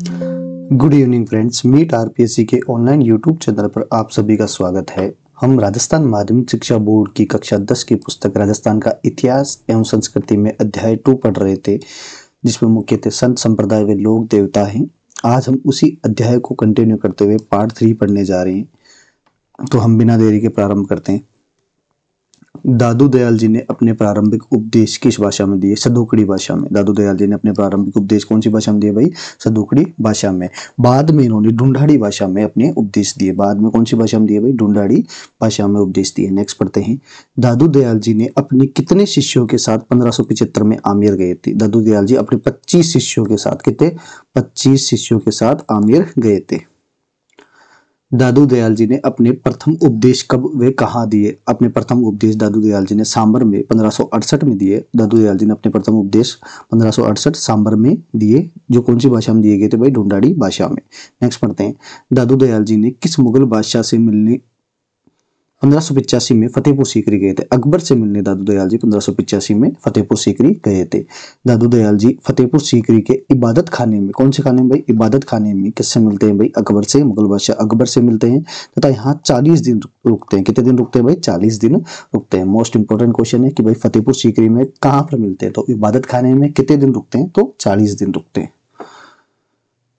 Good evening friends, meet RPSC के online YouTube channel पर आप सभी का स्वागत है। हम राजस्थान माध्यमिक शिक्षा बोर्ड की कक्षा 10 की पुस्तक राजस्थान का इतिहास एवं संस्कृति में अध्याय 2 पढ़ रहे थे, जिसमें मुख्यतः संत संप्रदाय व लोक देवता हैं। आज हम उसी अध्याय को कंटिन्यू करते हुए पार्ट 3 पढ़ने जा रहे हैं। तो हम बिना देरी के प्रारंभ करते हैं। दादू दयाल जी ने अपने प्रारंभिक उपदेश किस भाषा में दिए? सदोकड़ी भाषा में। दादू दयाल जी ने अपने प्रारंभिक उपदेश कौन सी भाषा में दिए भाई? सदोकड़ी भाषा में। बाद में इन्होंने ढूंढाड़ी भाषा में अपने उपदेश दिए। बाद में कौन सी भाषा में दिए भाई? ढूंढाड़ी भाषा में उपदेश दिए। नेक्स्ट पढ़ते हैं। दादू दयाल जी ने अपने कितने शिष्यों के साथ 1575 में आमेर गए थे? दादू दयाल जी अपने 25 शिष्यों के साथ, कितने? 25 शिष्यों के साथ आमेर गए थे। दादू दयाल जी ने अपने प्रथम उपदेश कब वे कहाँ दिए? अपने प्रथम उपदेश दादू दयाल जी ने सांबर में 1568 में दिए। दादू दयाल जी ने अपने प्रथम उपदेश 1568 सांबर में दिए, जो कौन सी भाषा में दिए गए थे भाई? ढूंढाड़ी भाषा में। नेक्स्ट पढ़ते हैं। दादू दयाल जी ने किस मुगल बादशाह से मिलने 1585 में फतेहपुर सीकरी गए थे? अकबर से मिलने दादू दयाल जी 1585 में फतेहपुर सीकरी गए थे। दादू दयाल जी फतेहपुर सीकरी के इबादत खाने में, कौन से खाने में भाई? इबादत खाने में किससे मिलते हैं भाई? अकबर से, मुगल बादशाह अकबर से मिलते हैं तथा यहाँ 40 दिन रुकते हैं। कितने दिन रुकते हैं भाई? 40 दिन रुकते हैं। मोस्ट इंपोर्टेंट क्वेश्चन है कि भाई फतेहपुर सीकरी में कहाँ पर मिलते हैं? तो इबादत खाने में कितने दिन रुकते हैं? तो 40 दिन रुकते हैं।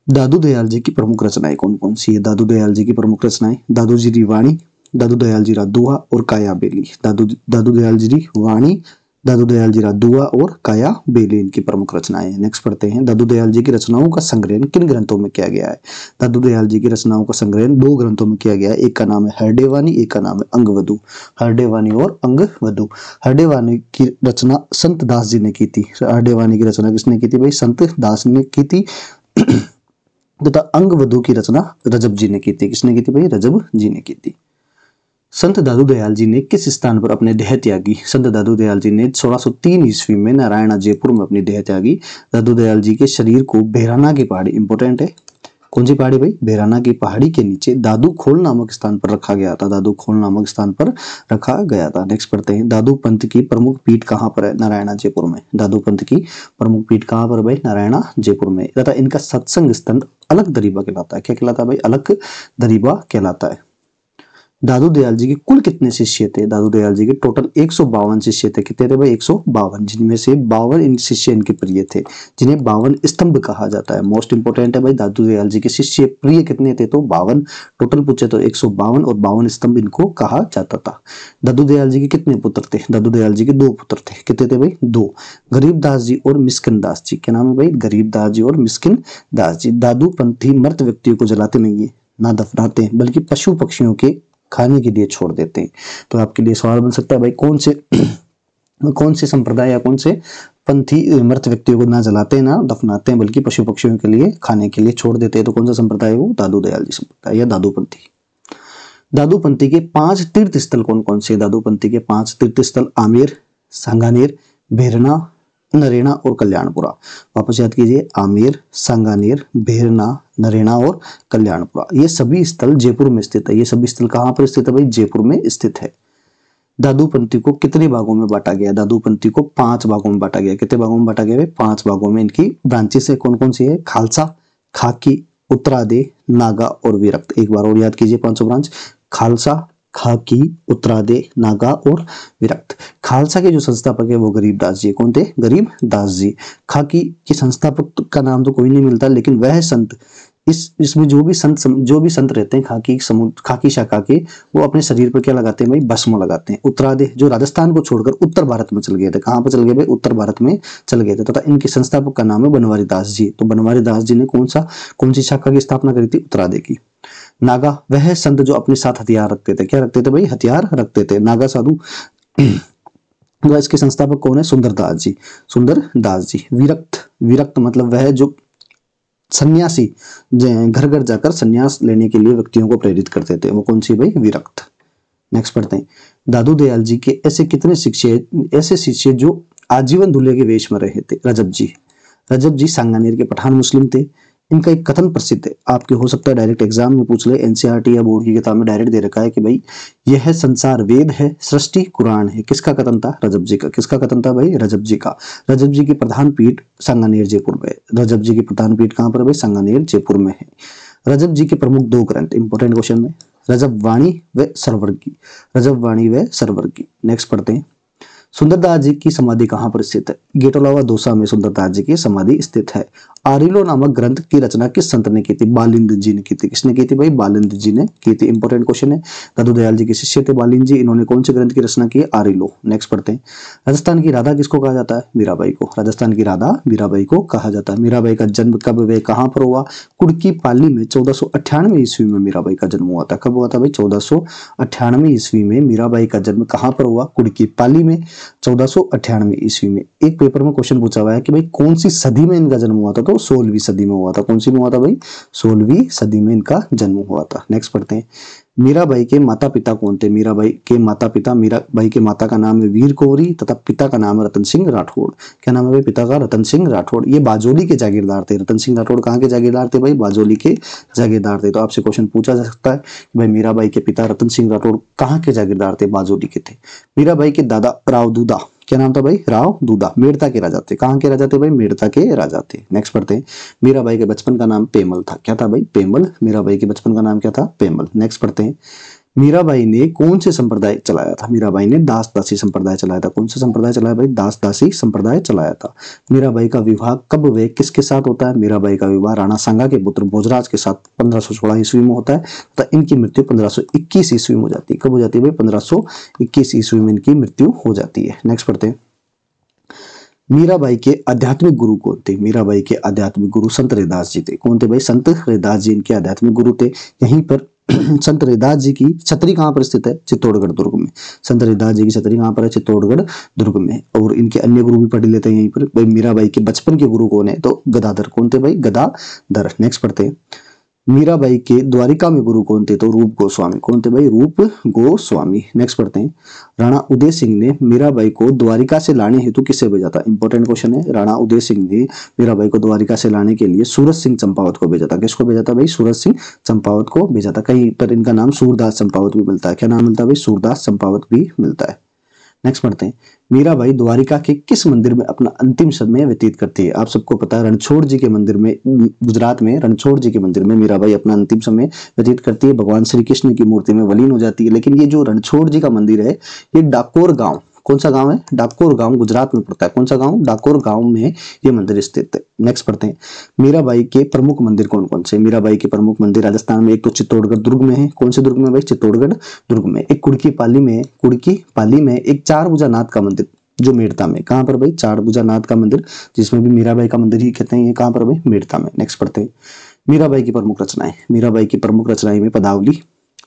दादू दयाल जी की प्रमुख रचनाएं कौन कौन सी है? दादू दयाल जी की प्रमुख रचनाएं दादू जी की वाणी, दादू दयाल जी दुआ और काया बेली। दादू दयाल जी वाणी, दादू दयाल जी दुआ और काया बेली इनकी प्रमुख रचनाएं हैं। नेक्स्ट पढ़ते हैं। दादू दयाल जी की रचनाओं का संग्रहण किन ग्रंथों में किया गया है? दादू दयाल जी की रचनाओं का संग्रहण 2 ग्रंथों में किया गया है। एक का नाम है हरडेवानी, एक का नाम है अंगवधु। हरडेवानी और अंगवधु। हरडेवानी की रचना संत दास जी ने की थी। हरडेवानी की रचना किसने की थी भाई? संत दास ने की थी। तथा अंगवधु की रचना रजब जी ने की थी। किसने की थी भाई? रजब जी ने की थी। संत दादू दयाल जी ने किस स्थान पर अपने देह त्यागी? संत दादू दयाल जी ने 1603 ईस्वी में नारायणा जयपुर में अपनी देह त्यागी। दादू दयाल जी के शरीर को बेराना की पहाड़ी, इंपोर्टेंट है, कौन सी पहाड़ी भाई? बेराना की पहाड़ी के नीचे दादू खोल नामक स्थान पर रखा गया था। दादू खोल नामक स्थान पर रखा गया था। नेक्स्ट पढ़ते हैं। दादू पंथ की प्रमुख पीठ कहाँ पर है? नारायणा जयपुर में। दादू पंथ की प्रमुख पीठ कहाँ पर भाई? नारायणा जयपुर में। तथा इनका सत्संग स्थल अलग दरीबा कहलाता है। क्या कहलाता है भाई? अलग दरीबा कहलाता है। दादू दयाल जी के कुल कितने शिष्य थे? दादू दयाल जी के टोटल 152 शिष्य थे। कितने थे भाई? 152, जिनमें से 52 इन शिष्य इनके प्रिय थे, जिन्हें 52 स्तंभ कहा जाता है। मोस्ट इंपोर्टेंट है भाई, दादू दयाल जी के शिष्य प्रिय कितने थे? तो 52 टोटल पूछे तो 152 और 52 स्तंभ इनको कहा जाता था। दादू दयाल जी के कितने पुत्र थे? दादू दयाल जी के 2 पुत्र थे। कितने थे भाई? 2। गरीबदास जी और मिस्किन दास जी। क्या नाम है भाई? गरीबदास जी और मिस्किन दास जी। दादू पंथी मृत व्यक्तियों को जलाते नहीं है, ना दफनाते हैं, बल्कि पशु पक्षियों के खाने के लिए छोड़ देते हैं। तो आपके लिए सवाल बन सकता है भाई, कौन से संप्रदाय या कौन से पंथी मृत व्यक्तियों को ना जलाते हैं ना दफनाते हैं, बल्कि पशु पक्षियों के लिए खाने के लिए छोड़ देते हैं? तो कौन सा संप्रदाय है वो? दादू दयाल जी संप्रदाय या दादू पंथी। दादू पंथी के 5 तीर्थ स्थल कौन कौन से? दादू पंथी के 5 तीर्थ स्थल आमेर, सांगानेर, भेरना, नरेना और कल्याणपुरा। वापस याद कीजिए, आमेर, सांगानेर, भेरना, नरेना और कल्याणपुरा। ये सभी स्थल जयपुर में स्थित है। ये सभी स्थल कहाँ पर स्थित है भाई? जयपुर में स्थित है। दादू पंथी को कितने भागों में बांटा गया? दादू पंथी को 5 भागों में बांटा गया। कितने भागों में बांटा गया? 5 भागों में। इनकी ब्रांचेस है कौन कौन सी है? खालसा, खाकी, उत्तरादे, नागा और विरक्त। एक बार और याद कीजिए 5 ब्रांच। खालसा, खाकी, उत्तरादे, नागा और विरक्त। खालसा के जो संस्थापक है वो गरीबदास जी। कौन थे? गरीबदास जी। खाकी के संस्थापक का नाम तो कोई नहीं मिलता, लेकिन वह संत इसमें जो भी संत रहते हैं खाकी शाखा के, वो अपने शरीर पर क्या लगाते हैं भाई? भस्म लगाते हैं। उत्तरादे जो राजस्थान को छोड़कर उत्तर भारत में चल गए थे। कहाँ पर चल गए भाई? उत्तर भारत में चल गए थे। तथा इनके संस्थापक का नाम है बनवारी दास जी। तो बनवारी दास जी ने कौन सी शाखा की स्थापना करी थी? उत्तरादे की। नागा वह संत जो अपने साथ हथियार रखते थे। क्या रखते थे भाई? हथियार रखते थे। नागा साधु इसके संस्थापक कौन है? सुंदरदास जी। सुंदरदास जी। विरक्त मतलब वह जो सन्यासी घर घर जाकर सन्यास लेने के लिए व्यक्तियों को प्रेरित करते थे, वो कौन सी भाई? विरक्त। नेक्स्ट पढ़ते हैं। दादू दयाल जी के ऐसे कितने शिष्य जो आजीवन दूल्हे के वेश में रहे थे? रजब जी। रजब जी सांगानेर के पठान मुस्लिम थे। इनका एक कथन प्रसिद्ध है, आपके हो सकता है डायरेक्ट एग्जाम में पूछ ले, एनसीईआरटी या बोर्ड की किताब में डायरेक्ट दे रखा है कि भाई यह संसार वेद है, सृष्टि कुरान है। किसका कथन था? रजब जी का। किसका कथन था भाई? रजब जी का। रजब जी की प्रधान पीठ सांगानेर जयपुर में है। रजब जी की प्रधान पीठ कहाँ पर है भाई? सांगानेर जयपुर में है। रजब जी के प्रमुख दो ग्रंथ, इंपोर्टेंट क्वेश्चन में, रजब वाणी व सरवर्गी। रजब वाणी व सरवर्गी। नेक्स्ट पढ़ते हैं, सुंदरदास जी की समाधि कहाँ पर स्थित है? गेटोलावा दौसा में सुंदरदास जी की समाधि स्थित है। आरिलो नामक ग्रंथ की रचना किस संत ने की थी? बालिंद जी ने की थी। किसने की थी भाई? बालिंद जी ने की थी। इंपॉर्टेंट क्वेश्चन है। दादू दयाल जी के शिष्य थे बालिंद जी। इन्होंने कौन से ग्रंथ की रचना की है? आरिलो। नेक्स्ट पढ़ते हैं, राजस्थान की राधा किसको कहा जाता है? मीराबाई को। राजस्थान की राधा मीराबाई को कहा जाता है। मीराबाई का जन्म कब व कहाँ पर हुआ? कुड़की पाली में 1498 ईस्वी में मीराबाई का जन्म हुआ था। कब हुआ था भाई? 1498 ईस्वी में मीराबाई का जन्म कहाँ पर हुआ? कुड़की पाली में 1498 ईस्वी में। एक पेपर में क्वेश्चन पूछा हुआ है कि भाई कौन सी सदी में इनका जन्म हुआ था? तो 16वीं सदी में हुआ था। कौन सी में हुआ था भाई? 16वीं सदी में इनका जन्म हुआ था। नेक्स्ट पढ़ते हैं, मीराबाई के माता पिता कौन थे? मीराबाई के माता पिता, मीराबाई के माता का नाम है वीर कौरी तथा पिता का नाम है रतन सिंह राठौड़। क्या नाम है भाई पिता का? रतन सिंह राठौड़। ये बाजोली के जागीरदार थे। रतन सिंह राठौड़ कहाँ के जागीरदार थे भाई? बाजोली के जागीरदार थे। तो आपसे क्वेश्चन पूछा जा सकता है कि भाई मीराबाई के पिता रतन सिंह राठौड़ कहाँ के जागीरदार थे? बाजोली के थे। मीराबाई के दादा राव दूदा, क्या नाम था भाई? राव दूदा। मेड़ता के राजा थे। कहाँ के राजा थे भाई? मेड़ता के राजा थे। नेक्स्ट पढ़ते हैं, मीराबाई के बचपन का नाम पेमल था। क्या था भाई? पेमल। मीराबाई के बचपन का नाम क्या था? पेमल। नेक्स्ट पढ़ते हैं, मीराबाई ने कौन से संप्रदाय चलाया था? मीराबाई ने दास दासी संप्रदाय चलाया था। कौन सा संप्रदाय चलाया भाई? दास दासी संप्रदाय चलाया था। मीराबाई का विवाह कब व किसके साथ होता है? मीराबाई का विवाह राणा सांगा के पुत्र भोजराज के साथ 1516 ईस्वी में होता है तथा इनकी मृत्यु 1521 ईस्वी में हो जाती है। कब हो जाती है भाई? 1521 ईस्वी में इनकी मृत्यु हो जाती है। नेक्स्ट पढ़ते हैं, मीराबाई के आध्यात्मिक गुरु कौन थे? मीराबाई के आध्यात्मिक गुरु संत रैदास जी थे। कौन थे भाई? संत रैदास जी इनके आध्यात्मिक गुरु थे। यहीं पर संत रैदास जी की छतरी कहाँ पर स्थित है? चित्तौड़गढ़ दुर्ग में। संत रैदास जी की छतरी कहाँ पर है? चित्तौड़गढ़ दुर्ग में। और इनके अन्य गुरु भी पढ़ लेते हैं यहीं पर। भाई मीराबाई के बचपन के गुरु कौन है? तो गदाधर। कौन थे भाई? गदाधर। नेक्स्ट पढ़ते हैं, मीराबाई के द्वारिका में गुरु कौन थे? तो रूप गोस्वामी। कौन थे भाई? रूप गोस्वामी। नेक्स्ट पढ़ते हैं, राणा उदय सिंह ने मीराबाई को द्वारिका से लाने हेतु किसे भेजा था? इंपॉर्टेंट क्वेश्चन है। राणा उदय सिंह ने मीराबाई को द्वारिका से लाने के लिए सूरज सिंह चंपावत को भेजा था। किसको भेजा था भाई? सूरज सिंह चंपावत को भेजा था। कहीं पर इनका नाम सूरदास चंपावत भी मिलता है। क्या नाम मिलता है भाई? सूरदास चंपावत भी मिलता है। नेक्स्ट पढ़ते हैं, मीराबाई द्वारिका के किस मंदिर में अपना अंतिम समय व्यतीत करती है? आप सबको पता है रणछोड़ जी के मंदिर में, गुजरात में रणछोड़ जी के मंदिर में मीराबाई अपना अंतिम समय व्यतीत करती है। भगवान श्री कृष्ण की मूर्ति में वलीन हो जाती है। लेकिन ये जो रणछोड़ जी का मंदिर है ये डाकोर गांव, कौन सा गांव है? डाकोर गांव गुजरात में पड़ता है। कौन सा गांव? डाकोर गांव में ये मंदिर स्थित है। नेक्स्ट पढ़ते हैं, मीराबाई के प्रमुख मंदिर कौन कौन से? मीराबाई के प्रमुख मंदिर राजस्थान में एक तो चित्तौड़गढ़ दुर्ग में है। कौन से दुर्ग में भाई? चित्तौड़गढ़ दुर्ग में। एक कुड़की पाली में, कुड़की पाली में एक चार भुजानाथ का मंदिर जो मेड़ता में। कहां पर भाई? चार भुजानाथ का मंदिर, जिसमें भी मीराबाई का मंदिर ही कहते हैं। ये कहां पर भाई? मेड़ता में। नेक्स्ट पढ़ते हैं, मीराबाई की प्रमुख रचनाएं। मीराबाई की प्रमुख रचनाएं में पदावली,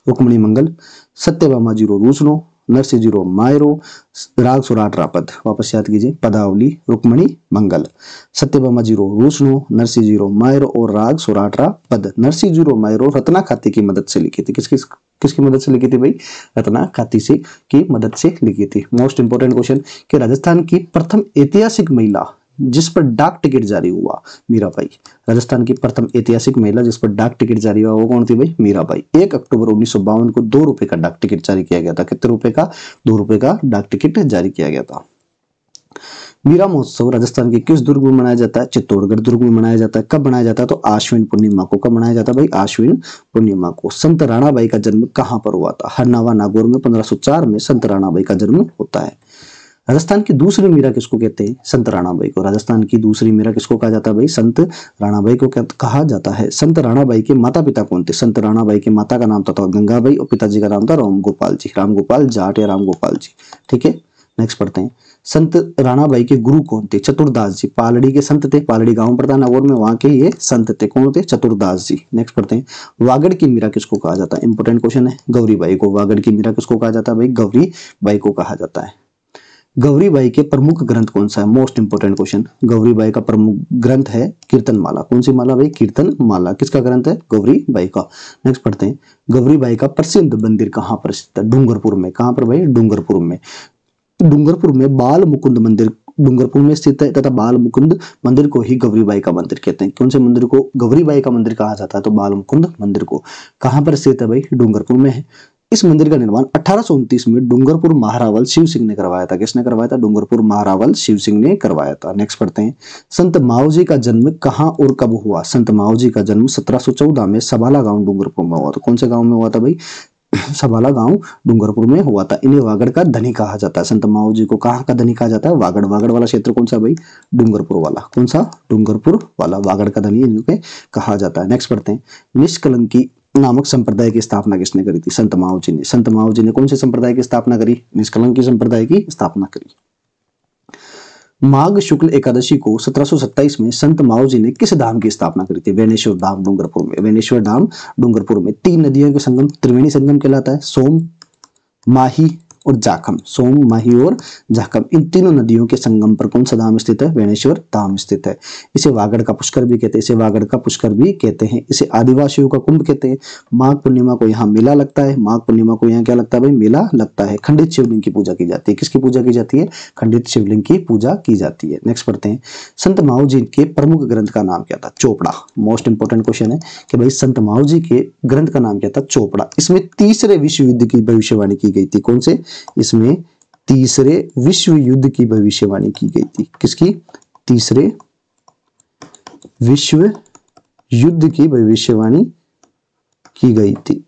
रुक्मणी मंगल, सत्यभामा जीरो रूसनो, नरसिंह जीरो मायरो, राग सुराट रापद। वापस याद कीजिए, पदावली, रुक्मणी मंगल, सत्यभामा जीरो रूसनो, नरसिंह जीरो मायरो और राग सुराट रापद। नरसिंह जीरो मायरो रत्ना खाती की मदद से लिखी थी। किसकी मदद से लिखी थी भाई? रत्ना खाती से की मदद से लिखी थी। मोस्ट इंपोर्टेंट क्वेश्चन कि राजस्थान की प्रथम ऐतिहासिक महिला जिस पर डाक टिकट जारी हुआ? मीराबाई। राजस्थान की प्रथम ऐतिहासिक महिला जिस पर डाक टिकट जारी हुआ वो कौन थी भाई? मीराबाई। 1 अक्टूबर 1952 को 2 रुपए का डाक टिकट जारी किया गया था। कितने रुपए का? 2 रुपए का डाक टिकट जारी किया गया था। मीरा महोत्सव राजस्थान के किस दुर्ग में मनाया जाता है? चित्तौड़गढ़ दुर्ग में मनाया जाता है। कब मनाया जाता है? तो आश्विन पूर्णिमा को। कब मनाया जाता है भाई? आश्विन पूर्णिमा को। संत राणाबाई का जन्म कहां पर हुआ था? हरनावा नागौर में 1504 में संत राणाबाई का जन्म होता है। राजस्थान की दूसरी मीरा किसको कहते हैं? संत राणाबाई को। राजस्थान की दूसरी मीरा किसको कहा जाता है भाई? संत राणाबाई को कहा जाता है। संत राणाबाई के माता पिता कौन थे? संत राणाबाई के माता का नाम था गंगाबाई और पिताजी का नाम था राम गोपाल जी। राम गोपाल जाट या राम गोपाल जी। ठीक है, नेक्स्ट पढ़ते हैं, संत राणाबाई के गुरु कौन थे? चतुरदास जी। पालड़ी के संत थे। पालड़ी गांव पड़ता है नागौर में, वहां के ये संत थे। कौन थे? चतुरदास जी। नेक्स्ट पढ़ते हैं, वागड़ की मीरा किसको कहा जाता है? इंपोर्टेंट क्वेश्चन है। गौरीबाई को। वागड़ की मीरा किसको कहा जाता है भाई? गौरीबाई को कहा जाता है। गौरीबाई के प्रमुख ग्रंथ कौन सा है? Most important question. गौरीबाई का प्रमुख ग्रंथ है कीर्तन माला। कौन सी माला भाई? कीर्तन माला। किसका ग्रंथ है? गौरीबाई का। नेक्स्ट पढ़ते हैं, गौरीबाई का प्रसिद्ध मंदिर कहां पर स्थित है? डूंगरपुर में। कहां पर भाई? डूंगरपुर में। डूंगरपुर में बाल मुकुंद मंदिर डूंगरपुर में स्थित है तथा बाल मुकुंद मंदिर को ही गौरीबाई का मंदिर कहते हैं। कौन से मंदिर को गौरीबाई का मंदिर कहा जाता है? तो बाल मुकुंद मंदिर को। कहां पर स्थित है भाई? डूंगरपुर में है। इस मंदिर का निर्माण 1829 में डूंगरपुर महारावल शिव सिंह ने करवाया था। किसने करवाया था? डूंगरपुर महारावल शिव सिंह ने करवाया था। नेक्स्ट पढ़ते हैं, संत माऊजी का जन्म कहां और कब हुआ? संत माऊजी का जन्म 1714 में सबाला गांव डूंगरपुर में हुआ था। कौन से गांव में हुआ था भाई? सबाला गांव डूंगरपुर में हुआ था। इन्हें वागड़ का धनी कहा जाता है। संत माऊजी को कहाँ का धनी कहा जाता है? वागड़। वागड़ वाला क्षेत्र कौन सा भाई? डूंगरपुर वाला। कौन सा? डूंगरपुर वाला। वागड़ का धनी इन्हें कहा जाता है। नेक्स्ट पढ़ते हैं, निष्कलंकी नामक संप्रदाय की स्थापना किसने करी थी? संत माऊजी ने। संत माऊजी ने कौन से संप्रदाय की स्थापना करी? निष्कलंकी संप्रदाय की स्थापना करी। माघ शुक्ल एकादशी को 1727 में संत माऊजी ने किस धाम की स्थापना करी थी? वेणेश्वर धाम डूंगरपुर में। वेणेश्वर धाम डूंगरपुर में। 3 नदियों के संगम त्रिवेणी संगम कहलाता है। सोम, माही और जाखम। सोम, माही और जाखम, इन तीनों नदियों के संगम पर कौन सा धाम स्थित है? वेणेश्वर धाम स्थित है। इसे वागड़ का पुष्कर भी कहते हैं। इसे वागड़ का पुष्कर भी कहते हैं। इसे आदिवासियों का कुंभ कहते हैं। माघ पूर्णिमा को यहाँ मेला लगता है। माघ पूर्णिमा को यहाँ क्या लगता है भाई? मेला लगता है। खंडित शिवलिंग की पूजा की जाती है। किसकी पूजा की जाती है? खंडित शिवलिंग की पूजा की जाती है। नेक्स्ट पढ़ते हैं, संत माऊजी के प्रमुख ग्रंथ का नाम क्या था? चोपड़ा। मोस्ट इंपोर्टेंट क्वेश्चन है कि भाई संत माऊजी के ग्रंथ का नाम क्या था? चोपड़ा। इसमें तीसरे विश्व युद्ध की भविष्यवाणी की गई थी। कौन से? इसमें तीसरे विश्व युद्ध की भविष्यवाणी की गई थी। किसकी? तीसरे विश्व युद्ध की भविष्यवाणी की गई थी।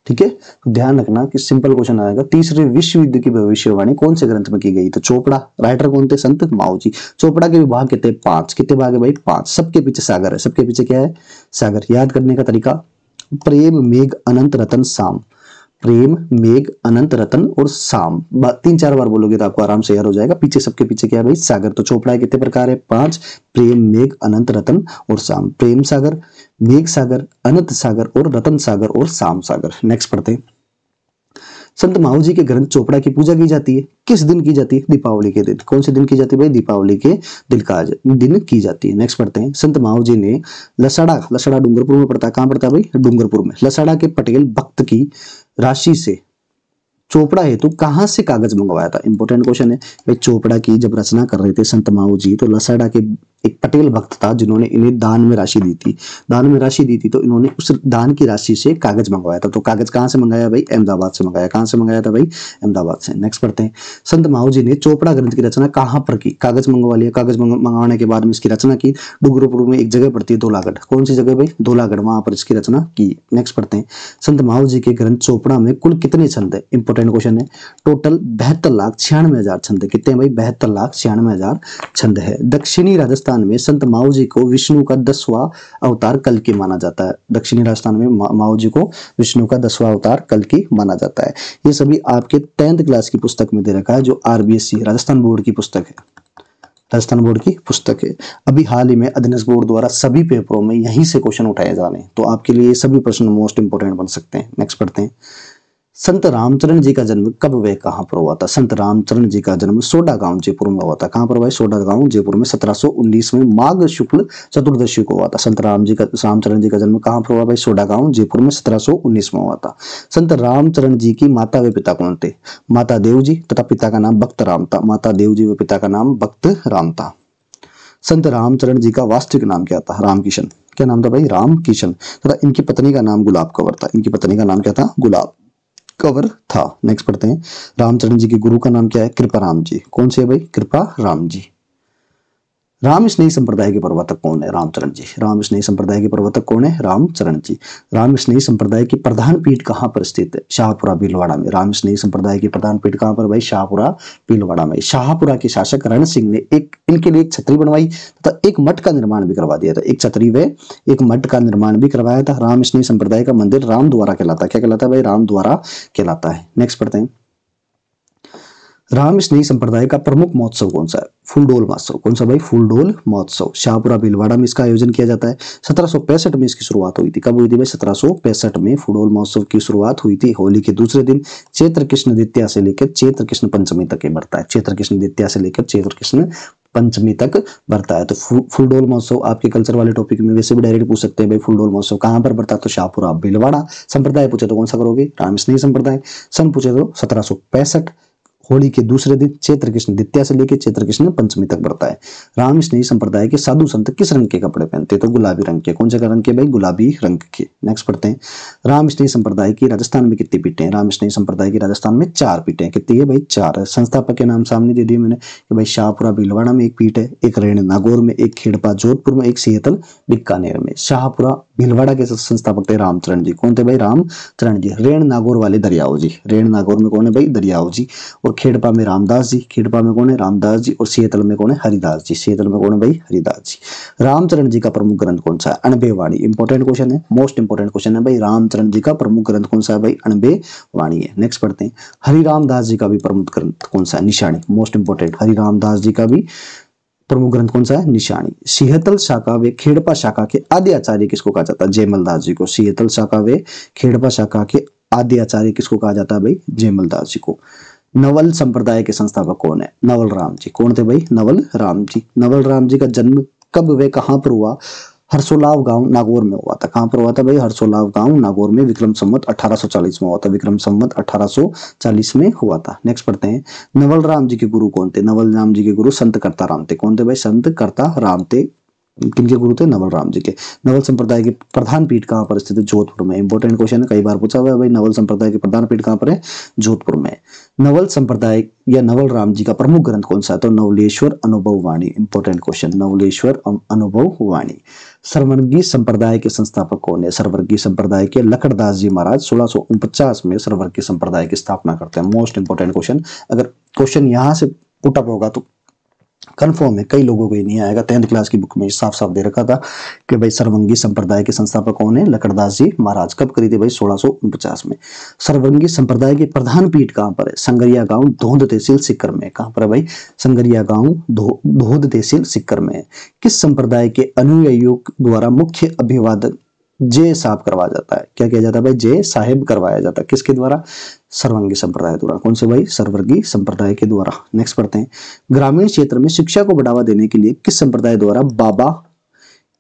ठीक है, ध्यान रखना कि सिंपल क्वेश्चन आएगा, तीसरे विश्व युद्ध की भविष्यवाणी कौन से ग्रंथ में की गई? तो चोपड़ा। राइटर कौन थे? संत माऊजी। चोपड़ा के विभाग कितने? 5। कितने भाग है भाई? 5। सबके पीछे सागर है। सबके पीछे क्या है? सागर। याद करने का तरीका, प्रेम, मेघ, अनंत, रतन, साम। प्रेम, मेघ, अनंत, रतन और साम। 3-4 बार बोलोगे तो आपको आराम से याद हो जाएगा। पीछे सबके पीछे क्या है भाई? सागर। तो चोपड़ा कितने प्रकार है? 5। प्रेम, मेघ, अनंत, रतन और साम। प्रेम सागर, मेघ सागर, अनंत सागर और रतन सागर और साम सागर। नेक्स्ट पढ़ते हैं, संत माऊजी के ग्रंथ चोपड़ा की पूजा की जाती है। किस दिन की जाती है? दीपावली के दिन। कौन से दिन की जाती है भाई? दीपावली के दिन की जाती है। नेक्स्ट पढ़ते हैं, संत माऊजी ने लसाड़ा, लसाड़ा डूंगरपुर में पड़ता है। कहां पड़ता है भाई? डूंगरपुर में। लसाड़ा के पटेल भक्त की राशि से चोपड़ा हेतु कहां से कागज मंगवाया था? इंपोर्टेंट क्वेश्चन है भाई। चोपड़ा की जब रचना कर रहे थे संत माऊजी, तो लसाड़ा के एक पटेल भक्त था जिन्होंने इन्हें दान में राशि दी थी। दान में राशि दी थी तो इन्होंने उस दान की राशि से कागज मंगवाया था। तो कागज कहां से मंगाया भाई? अहमदाबाद से मंगाया। कहां से मंगाया था भाई? अहमदाबाद से। नेक्स्ट पढ़ते हैं, संत माऊजी ने चोपड़ा ग्रंथ की रचना कहां पर की? कागज मंगवा लिया। कागज मंगवाने के बाद में इसकी रचना की। डूंगरपुर में एक जगह पड़ती है धौलागढ़। कौन सी जगह भाई? धौलागढ़। वहां पर इसकी रचना की। नेक्स्ट पढ़ते हैं, संत माऊजी के ग्रंथ चोपड़ा में कुल कितने छंद है? इंपोर्टेंट क्वेश्चन है। टोटल 72,96,000 छंद है। कितने भाई? 72,96,000 छंद है। दक्षिणी राजस्थान में संत माऊजी को विष्णु का 10वां अवतार कल्कि माना जाता है। दक्षिणी राजस्थान में माऊजी को विष्णु का 10वां अवतार कल्कि माना जाता है। ये सभी आपके 10th क्लास की पुस्तक में दे रखा है, जो आरबीएससी राजस्थान बोर्ड की पुस्तक है। राजस्थान बोर्ड की पुस्तक है। अभी हाल ही में अध्ययन बोर्ड द्वारा सभी पेपरों में यहीं से क्वेश्चन उठाए जा रहे हैं, तो आपके लिए सभी प्रश्न मोस्ट इंपोर्टेंट बन सकते हैं। नेक्स्ट पढ़ते हैं, संत रामचरण जी का जन्म कब व कहां पर हुआ था? संत रामचरण जी का जन्म सोडा गांव जयपुर में हुआ था। कहां पर भाई? सोडा गांव जयपुर में 1719 में माघ शुक्ल चतुर्दशी को हुआ था। संत रामचरण जी का जन्म कहां पर हुआ भाई? सोडा गांव जयपुर में 1719 में हुआ था। संत रामचरण जी की माता व पिता कौन थे? माता देव जी तथा पिता का नाम भक्त राम था। माता देव जी व पिता का नाम भक्त राम था। संत रामचरण जी का वास्तविक नाम क्या था? रामकिशन। क्या नाम था भाई? रामकिशन। तथा इनकी पत्नी का नाम गुलाब कंवर था। इनकी पत्नी का नाम क्या था? गुलाब कंवर था। नेक्स्ट पढ़ते हैं, रामचरण जी के गुरु का नाम क्या है? कृपा राम जी। कौन से है भाई? कृपा राम जी। राम स्नेही संप्रदाय के प्रवर्तक कौन है? रामचरण जी। राम स्नेही संप्रदाय के प्रवर्तक कौन है? रामचरण जी। राम स्नेही संप्रदाय की प्रधान पीठ कहां पर स्थित है? शाहपुरा भीलवाड़ा में। राम स्नेही संप्रदाय की प्रधान पीठ कहां पर भाई? शाहपुरा भीलवाड़ा में। शाहपुरा के शासक रण सिंह ने इनके लिए एक छतरी बनवाई तथा एक मठ का निर्माण भी करवा दिया था। एक छतरी व एक मठ का निर्माण भी करवाया था। राम स्नेही संप्रदाय का मंदिर राम द्वारा कहलाता है। क्या कहलाता है भाई? राम द्वारा कहलाता है। नेक्स्ट पढ़ते हैं, राम स्नेही संप्रदाय का प्रमुख महोत्सव कौन सा है? फूलडोल महोत्सव। कौन सा भाई? फूलडोल महोत्सव। शाहपुरा भीलवाड़ा में इसका आयोजन किया जाता है। 1765 में इसकी शुरुआत हुई थी। कब हुई थी भाई? 1765 में फूलडोल महोत्सव की शुरुआत हुई थी। होली के दूसरे दिन चैत्र कृष्ण द्वितीया से लेकर चैत्र कृष्ण पंचमी तक ये बढ़ता है। चैत्र कृष्ण द्वितीया से लेकर चैत्र कृष्ण पंचमी तक बढ़ता है। तो फूलडोल महोत्सव आपके कल्चर वाले टॉपिक में वैसे भी डायरेक्ट पूछ सकते हैं भाई, फूलडोल महोत्सव कहाँ पर बढ़ता है? तो शाहपुरा भीलवाड़ा। संप्रदाय पूछे तो कौन सा करोगे? रामस्नेही संप्रदाय। सन पूछे तो 1765। होली के दूसरे दिन चैत्र कृष्ण द्वितीया से लेकर चैत्र कृष्ण पंचमी तक बढ़ता है। राम स्नेही संप्रदाय के साधु संत किस रंग के कपड़े पहनते हैं? तो गुलाबी रंग के। कौन से रंग के भाई? गुलाबी रंग के। नेक्स्ट पढ़ते हैं, राम स्नेही संप्रदाय की राजस्थान में कितनी पीठें हैं? राम स्नेही संप्रदाय की राजस्थान में 4 पीठें हैं। कितनी है भाई? 4 है। संस्थापक के नाम सामने दे दिए मैंने कि भाई शाहपुरा भीलवाड़ा में एक पीठ है, एक रेण नागौर में, एक खेड़पा जोधपुर में, एक सीहतल बीकानेर में। शाहपुरा भीलवाड़ा के संस्थापक थे रामचरण जी। कौन थे भाई? रामचरण जी। रेण नागौर वाले दरियाओ जी। रेण नागौर में कौन है भाई? दरियाओ जी। और खेड़पा में रामदास जी। खेड़पा में कौन है? रामदास जी। और सीहतल में कौन है? हरिदास जी। सीहतल में कौन है भाई? हरिदास जी। रामचरण जी का प्रमुख ग्रंथ कौन सा है? अणबे वाणी। इंपॉर्टेंट क्वेश्चन है, मोस्ट इंपॉर्टेंट क्वेश्चन है भाई। रामचरण जी का प्रमुख ग्रंथ कौन सा है भाई? अणबे वाणी है। नेक्स्ट पढ़ते हैं, हरिराम दास जी का भी प्रमुख ग्रंथ कौन सा है? निशानी। मोस्ट इंपॉर्टेंट, हरिराम दास जी का भी प्रमुख ग्रंथ कौन सा है? निशानी। सीहतल शाखा व खेड़पा शाखा के आदि आचार्य किसको कहा जाता है? जयमल दास जी को। सीहतल शाखा व खेड़पा शाखा के आदि आचार्य किसको कहा जाता है भाई? जयमल दास जी को। नवल संप्रदाय के संस्थापक कौन है? नवल राम जी। कौन थे भाई? नवल राम जी। नवल राम जी का जन्म कब व कहां पर हुआ? हरसोलाव गांव नागौर में हुआ था। कहां पर हुआ था भाई? हरसोलाव गांव नागौर में विक्रम संवत 1840 में हुआ था। विक्रम संवत 1840 में हुआ था। नेक्स्ट पढ़ते हैं, नवल राम जी के गुरु कौन थे? नवल राम जी के गुरु संत करता राम थे। कौन थे भाई? संत करता राम थे। किनके गुरु थे? नवल राम जी के। नवल संप्रदाय की प्रधान पीठ कहां पर स्थित है? जोधपुर में। इंपॉर्टेंट क्वेश्चन है, कई बार पूछा हुआ है भाई। नवल संप्रदाय की प्रधान पीठ कहां पर है? जोधपुर में। नवल संप्रदाय या नवल राम जी का प्रमुख ग्रंथ कौन सा है? तो नवलेश्वर अनुभव वाणी। इंपॉर्टेंट क्वेश्चन, नवलेश्वर अनुभव वाणी। सरवर्गी संप्रदाय के संस्थापक कौन है? सरवर्गी संप्रदाय के लखड़दास जी महाराज 1649 में सरवर्गी संप्रदाय की स्थापना करते हैं। मोस्ट इंपॉर्टेंट क्वेश्चन, अगर क्वेश्चन यहां से पुटअप होगा तो कंफर्म है कई लोगों को ही नहीं आएगा। 10th क्लास की बुक में साफ साफ दे रखा था कि भाई सरवंगी संप्रदाय के संस्थापक कौन है? लखड़दास जी महाराज। कब करी थी भाई? 1649 में। सरवंगी संप्रदाय की प्रधान पीठ कहां पर है? संगरिया गांव धोंध तहसील सिक्कर में। कहां पर है भाई? संगरिया गांव धोंध तहसील सिक्कर में। किस संप्रदाय के अनुयायियों द्वारा मुख्य अभिवादन जय साहब करवाया जाता है? क्या किया जाता है भाई? जय साहेब करवाया जाता है। किसके द्वारा? सर्वंगी संप्रदाय द्वारा। कौन से भाई? सर्वर्गी संप्रदाय के द्वारा। नेक्स्ट पढ़ते हैं, ग्रामीण क्षेत्र में शिक्षा को बढ़ावा देने के लिए किस संप्रदाय द्वारा बाबा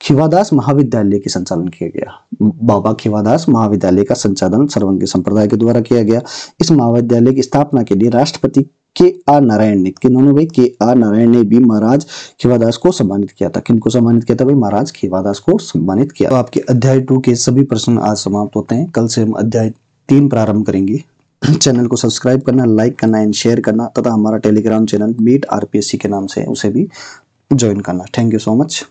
खिवादास महाविद्यालय के संचालन किया गया? बाबा खिवादास महाविद्यालय का संचालन सर्वंगी संप्रदाय के द्वारा किया गया। इस महाविद्यालय की स्थापना के लिए राष्ट्रपति के आर नारायण ने, किन्होंने भाई? के आर नारायण ने भी महाराज खिवादास को सम्मानित किया था। किनको सम्मानित किया था भाई? महाराज खिवादास को सम्मानित किया। तो आपके अध्याय 2 के सभी प्रश्न आज समाप्त होते हैं। कल से हम अध्याय 3 प्रारंभ करेंगे। चैनल को सब्सक्राइब करना, लाइक करना एंड शेयर करना तथा हमारा टेलीग्राम चैनल मीट आरपीएससी के नाम से उसे भी ज्वाइन करना। Thank you so much.